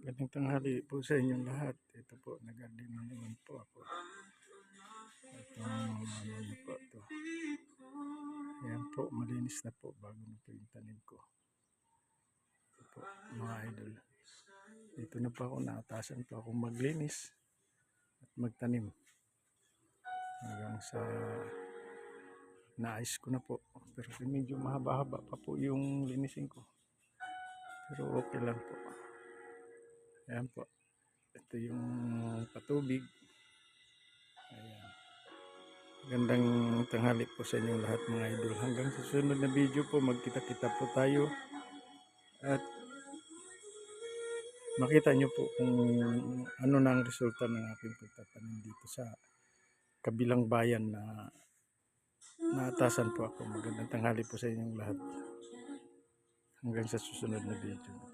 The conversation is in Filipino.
Magandang tanghali po sa inyong lahat. Ito po, nag-garden na naman po ako. Itong ano na po ito. Ayan po, malinis na po bago na po yung tanim ko. Ito po, mga idol. Dito na po ako, naatasan po akong maglinis at magtanim. Hanggang sa naayos ko na po. Pero medyo mahaba-haba pa po yung linisin ko. Pero okay lang po. Ayan po. Ito yung patubig. Ayan. Gandang tanghali po sa inyong lahat mga idol. Hanggang sa susunod na video po, magkita-kita po tayo. At makita nyo po kung ano na ang resulta ng aking pagtatanim dito sa kabilang bayan na naatasan po ako. Magandang tanghali po sa inyong lahat. Hanggang sa susunod na video.